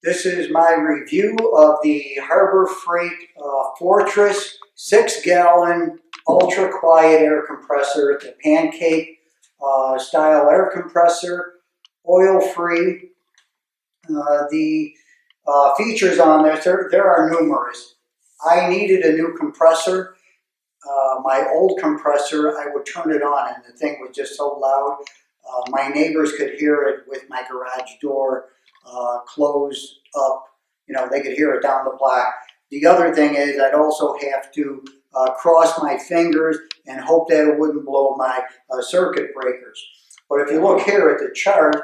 This is my review of the Harbor Freight Fortress 6-gallon ultra quiet air compressor. It's a pancake style air compressor, oil free. The features on this, there are numerous. I needed a new compressor. My old compressor, I would turn it on and the thing was just so loud. My neighbors could hear it with my garage door closed up. You know, they could hear it down the block. The other thing is I'd also have to cross my fingers and hope that it wouldn't blow my circuit breakers. But if you look here at the chart,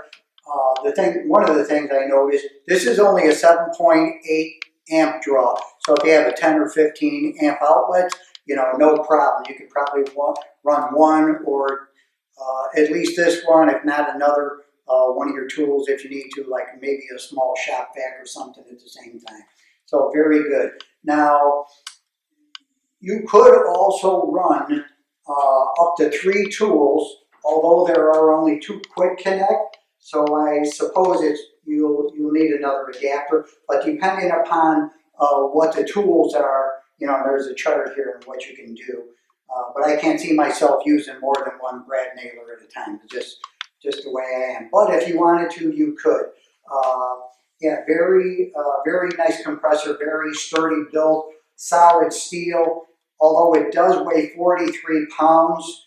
one of the things I noticed, this is only a 7.8 amp draw. So if you have a 10 or 15 amp outlet, you know, no problem. You could probably run one or at least this one, if not another one of your tools if you need to, like maybe a small shop vac or something at the same time. So very good. Now, you could also run up to 3 tools, although there are only 2 quick connect. So I suppose you'll need another adapter. But depending upon what the tools are, you know, there's a chart here of what you can do. But I can't see myself using more than one brad nailer at a time. Just the way I am. But if you wanted to, you could. Yeah, very nice compressor, very sturdy build, solid steel. Although it does weigh 43 pounds,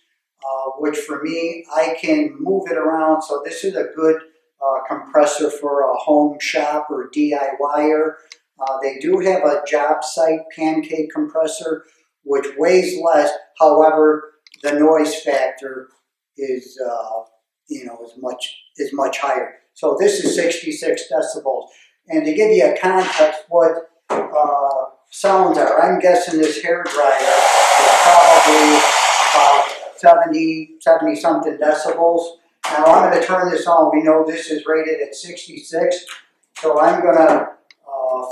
which for me, I can move it around. So this is a good compressor for a home shop or DIYer. They do have a job site pancake compressor, which weighs less. However, the noise factor is is much higher. So this is 66 decibels. And to give you a context, what sounds are, I'm guessing this hair dryer is probably about 70 something decibels. Now I'm going to turn this on. We know this is rated at 66. So I'm going to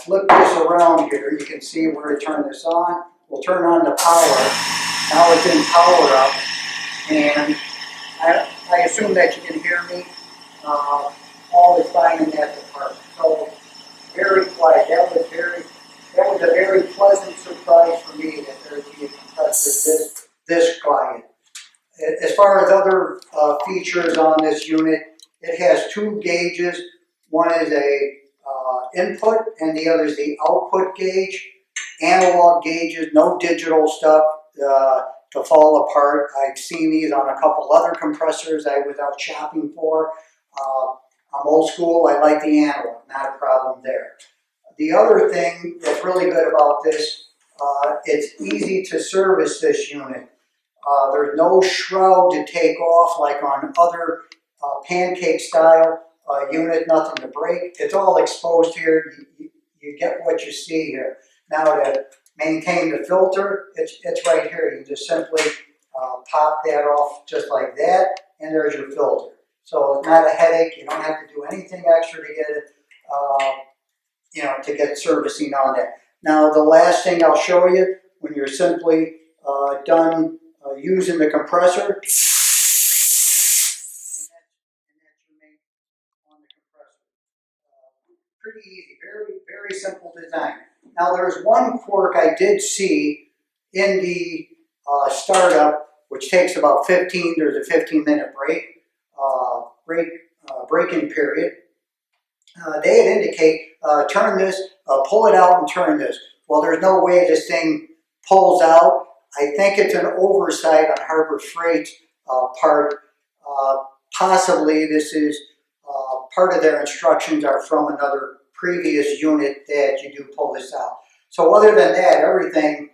flip this around here. You can see where to turn this on. We'll turn on the power. Now it's in power up. And I assume that you can hear me. All is fine in that department. So very quiet. That was a very pleasant surprise for me that there'd be a compressor this quiet. As far as other features on this unit, it has 2 gauges. One is a input and the other is the output gauge. Analog gauges, no digital stuff to fall apart. I've seen these on a couple other compressors I was out shopping for. I'm old school, I like the analog, not a problem there. The other thing that's really good about this, it's easy to service this unit. There's no shroud to take off like on other pancake style unit, nothing to break. It's all exposed here. You get what you see here. Now to maintain the filter, it's right here. You just simply pop that off just like that, and there's your filter. So it's not a headache. You don't have to do anything extra to get it, to get servicing on that. Now the last thing I'll show you, when you're simply done using the compressor, and that's your main on the compressor. Pretty easy, very simple design. Now there's one quirk I did see in the startup, which takes about there's a 15-minute break-in period. They had indicate, turn this, pull it out and turn this. Well, there's no way this thing pulls out. I think it's an oversight on Harbor Freight's part. Possibly this is part of their instructions are from another previous unit that you do pull this out. So other than that, everything,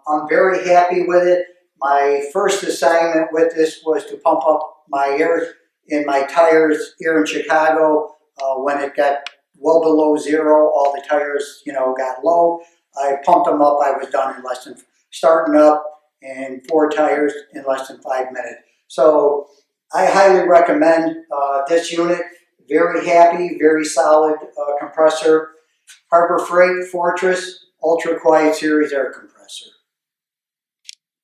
I'm very happy with it. My first assignment with this was to pump up my air in my tires here in Chicago. When it got well below 0, all the tires, got low. I pumped them up. I was done in less than, starting up and 4 tires in less than 5 minutes. So I highly recommend this unit. Very happy, very solid compressor. Harbor Freight Fortress Ultra Quiet Series Air Compressor.